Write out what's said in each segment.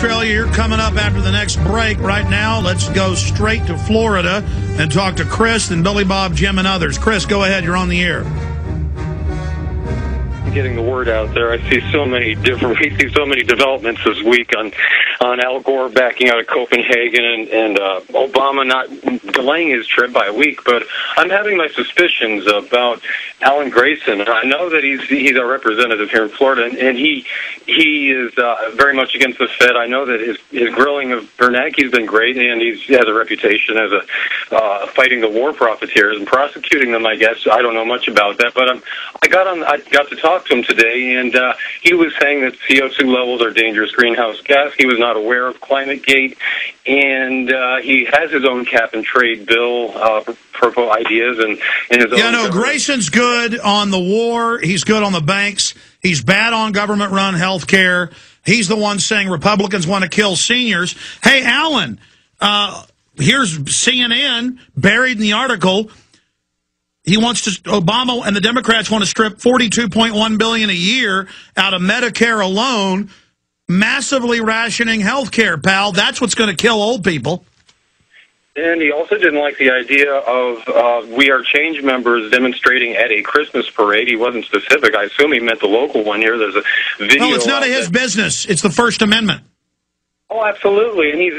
Australia. You're coming up after the next break. Right now, let's go straight to Florida and talk to Chris and Billy Bob, Jim, and others. Chris, go ahead. You're on the air. Getting the word out there. I see so many developments this week on Al Gore backing out of Copenhagen and Obama not delaying his trip by a week. But I'm having my suspicions about Alan Grayson. I know that he's our representative here in Florida, and he is very much against the Fed. I know that his grilling of Bernanke has been great, and he has a reputation as a fighting the war profiteers and prosecuting them. I guess I don't know much about that, but I got to talk to him today, and he was saying that CO2 levels are dangerous greenhouse gas. He was not aware of ClimateGate, and he has his own cap and trade bill for ideas and his own. Yeah, no, Grayson's good on the war. He's good on the banks. He's bad on government-run health care. He's the one saying Republicans want to kill seniors. Hey, Alan, here's CNN buried in the article. Obama and the Democrats want to strip $42.1 billion a year out of Medicare alone, massively rationing health care, pal. That's what's going to kill old people. And he also didn't like the idea of We Are Change members demonstrating at a Christmas parade. He wasn't specific. I assume he meant the local one here. There's a video. No, it's none of his business. It's the First Amendment. Oh, absolutely, and he's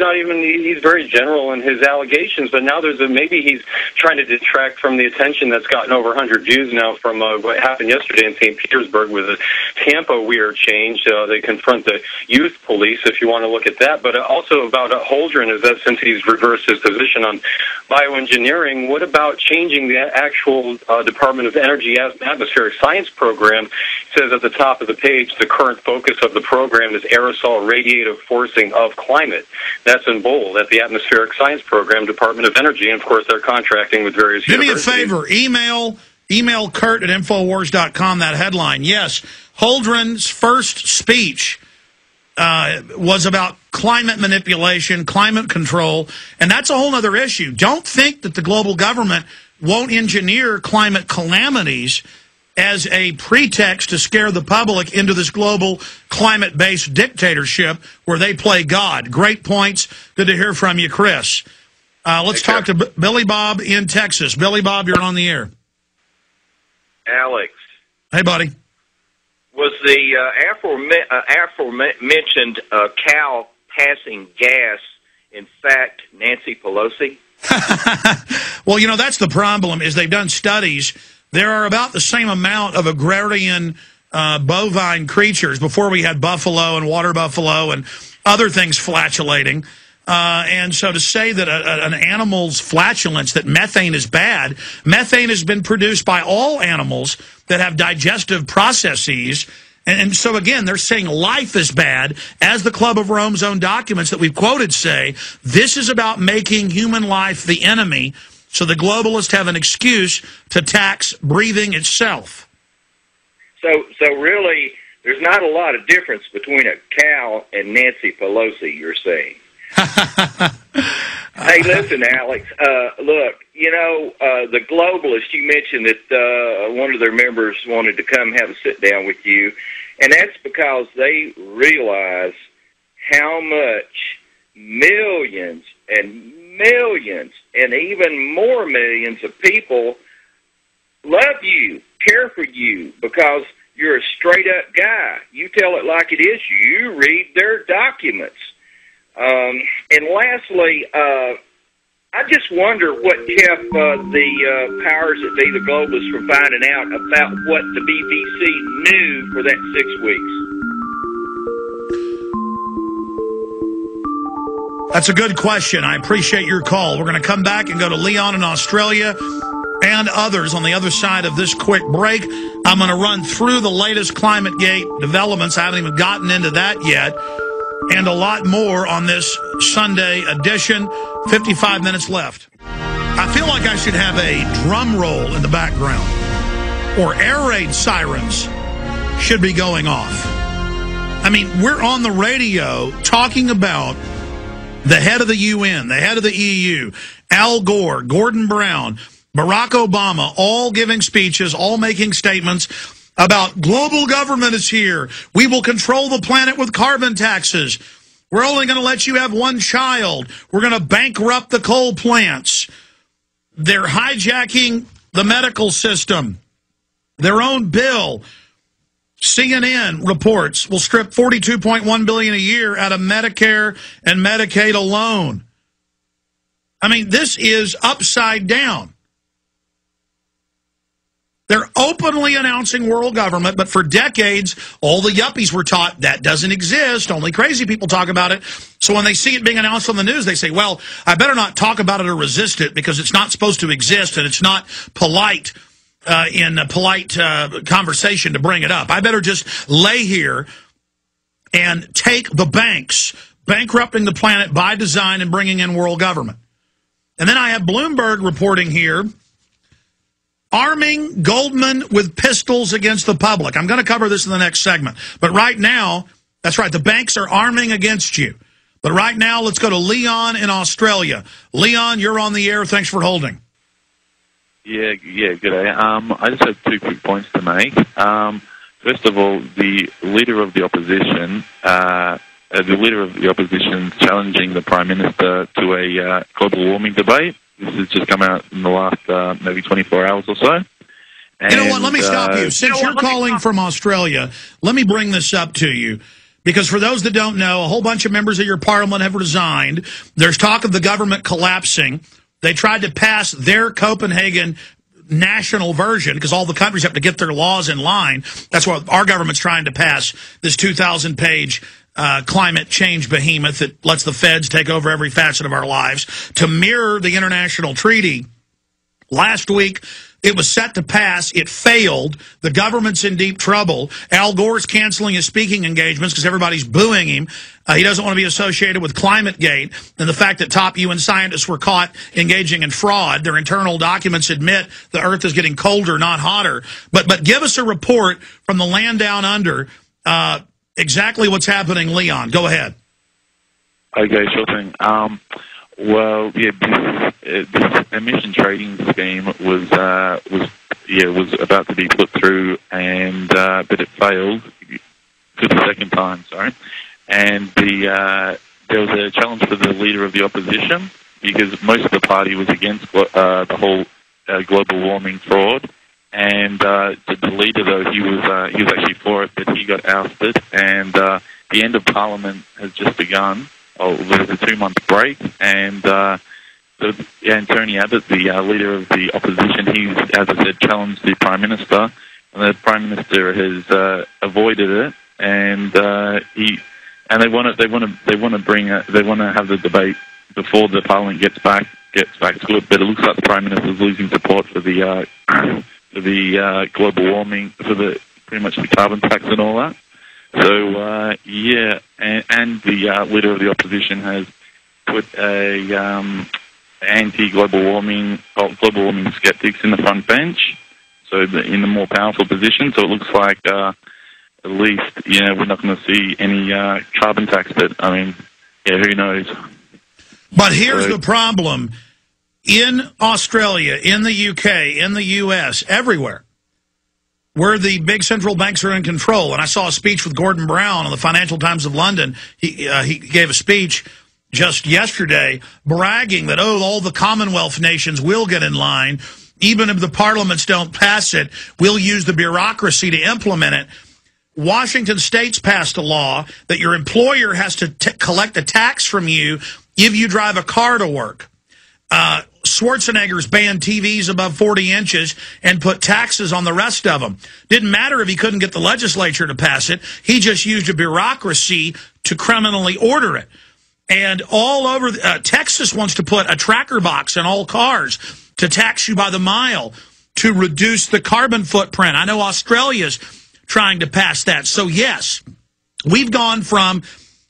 very general in his allegations, but now maybe he's trying to detract from the attention that's gotten over 100 views now from what happened yesterday in St. Petersburg with the Tampa We Are Change. They confront the youth police, if you want to look at that, but also about Holdren, is that since he's reversed his position on bioengineering, what about changing the actual Department of Energy atmospheric science program? It says at the top of the page, the current focus of the program is aerosol radiative forcing of climate. That's in bold at the Atmospheric Science Program, Department of Energy, and of course they're contracting with various universities. Do me a favor, email Kurt at Infowars.com that headline. Yes, Holdren's first speech was about climate manipulation, climate control, and that's a whole other issue. Don't think that the global government won't engineer climate calamities as a pretext to scare the public into this global climate-based dictatorship where they play God. Great points. Good to hear from you, Chris. Let's talk to Billy Bob in Texas. Billy Bob, you're on the air. Alex. Hey, buddy. Was the aforementioned cow passing gas, in fact, Nancy Pelosi? Well, you know, that's the problem, is they've done studies. There are about the same amount of agrarian bovine creatures before we had buffalo and water buffalo and other things flatulating. And so to say that an animal's flatulence, that methane is bad, methane has been produced by all animals that have digestive processes. And so, again, they're saying life is bad. As the Club of Rome's own documents that we've quoted say, this is about making human life the enemy. So the globalists have an excuse to tax breathing itself. So really, there's not a lot of difference between a cow and Nancy Pelosi, you're saying. Hey, listen, Alex, look, you know, the globalists, you mentioned that one of their members wanted to come have a sit-down with you, and that's because they realize how much millions and millions and even more millions of people love you, care for you, because you're a straight-up guy. You tell it like it is. You read their documents. And lastly, I just wonder what kept the powers that be, the globalists, from finding out about what the BBC knew for that 6 weeks. That's a good question. I appreciate your call. We're going to come back and go to Leon in Australia and others on the other side of this quick break. I'm going to run through the latest ClimateGate developments. I haven't even gotten into that yet. And a lot more on this Sunday edition. 55 minutes left. I feel like I should have a drum roll in the background, or air raid sirens should be going off. I mean, we're on the radio talking about the head of the UN, the head of the EU, Al Gore, Gordon Brown, Barack Obama, all giving speeches, all making statements about global government is here. We will control the planet with carbon taxes. We're only going to let you have one child. We're going to bankrupt the coal plants. They're hijacking the medical system. Their own bill, CNN reports, will strip $42.1 billion a year out of Medicare and Medicaid alone. I mean, this is upside down. They're openly announcing world government, but for decades, all the yuppies were taught that doesn't exist. Only crazy people talk about it. So when they see it being announced on the news, they say, well, I better not talk about it or resist it because it's not supposed to exist and it's not polite in a polite conversation to bring it up. I better just lay here and take the banks, bankrupting the planet by design and bringing in world government. And then I have Bloomberg reporting here, arming Goldman with pistols against the public. I'm going to cover this in the next segment. But right now, that's right, the banks are arming against you. But right now, let's go to Leon in Australia. Leon, you're on the air. Thanks for holding. Yeah, good day. I just have 2 quick points to make. First of all, the leader of the opposition, challenging the Prime Minister to a global warming debate. This has just come out in the last maybe 24 hours or so. And, you know what? Let me stop you. Since you're calling from Australia, let me bring this up to you. Because for those that don't know, a whole bunch of members of your parliament have resigned. There's talk of the government collapsing. They tried to pass their Copenhagen national version because all the countries have to get their laws in line. That's what our government's trying to pass, this 2,000-page climate change behemoth that lets the feds take over every facet of our lives to mirror the international treaty. Last week, it was set to pass. It failed. The government's in deep trouble. Al Gore's canceling his speaking engagements because everybody's booing him. He doesn't want to be associated with ClimateGate and the fact that top UN scientists were caught engaging in fraud. Their internal documents admit the Earth is getting colder, not hotter. But give us a report from the land down under, exactly what's happening, Leon. Go ahead. Okay, sure thing. Well, yeah, this emission trading scheme was about to be put through, and but it failed for the second time. Sorry, and there was a challenge for the leader of the opposition because most of the party was against the whole global warming fraud, and the leader though he was actually for it, but he got ousted, and the end of Parliament has just begun. Oh, there's a 2-month break, and Tony Abbott, the leader of the opposition, he's, as I said, challenged the Prime Minister, and the Prime Minister has avoided it, and they want to have the debate before the Parliament gets back to it. But it looks like the Prime Minister is losing support for the global warming, for the pretty much the carbon tax and all that. So, and the leader of the opposition has put a anti-global warming skeptics in the front bench, so in the more powerful position. So it looks like at least, we're not going to see any carbon tax, but, I mean, who knows? But here's the problem. In Australia, in the UK, in the US, everywhere, where the big central banks are in control. And I saw a speech with Gordon Brown on the Financial Times of London. He gave a speech just yesterday bragging that, all the Commonwealth nations will get in line. Even if the parliaments don't pass it, we'll use the bureaucracy to implement it. Washington State's passed a law that your employer has to collect a tax from you if you drive a car to work. Schwarzenegger's banned TVs above 40 inches and put taxes on the rest of them. Didn't matter if he couldn't get the legislature to pass it. He just used a bureaucracy to criminally order it. And all over, Texas wants to put a tracker box in all cars to tax you by the mile to reduce the carbon footprint. I know Australia's trying to pass that. So, yes, we've gone from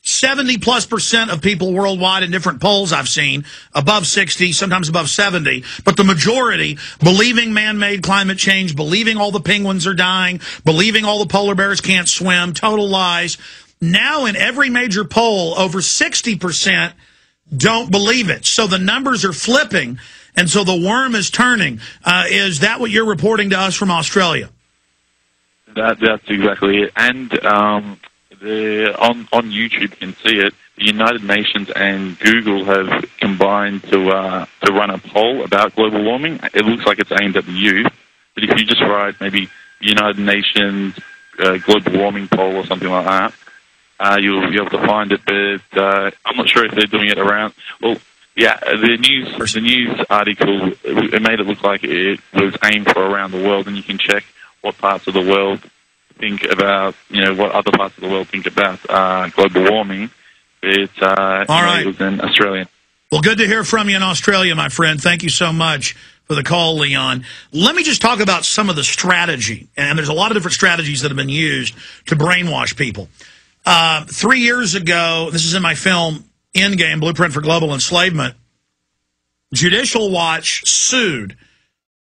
70+% of people worldwide in different polls I've seen, above 60, sometimes above 70, but the majority believing man-made climate change, believing all the penguins are dying, believing all the polar bears can't swim, total lies. Now in every major poll, over 60% don't believe it. So the numbers are flipping, and so the worm is turning. Is that what you're reporting to us from Australia? That's exactly it. And on YouTube you can see it. the United Nations and Google have combined to run a poll about global warming. It looks like it's aimed at the youth, but if you just write maybe United Nations global warming poll or something like that, you'll be able to find it. But I'm not sure if they're doing it around. Well, yeah, the news article, it made it look like it was aimed for around the world, and you can check what parts of the world think about, what other parts of the world think about global warming. It's all right. It was in Australia. Well, good to hear from you in Australia, my friend. Thank you so much for the call, Leon. Let me just talk about some of the strategy. And there's a lot of different strategies that have been used to brainwash people. 3 years ago, this is in my film, Endgame, Blueprint for Global Enslavement, Judicial Watch sued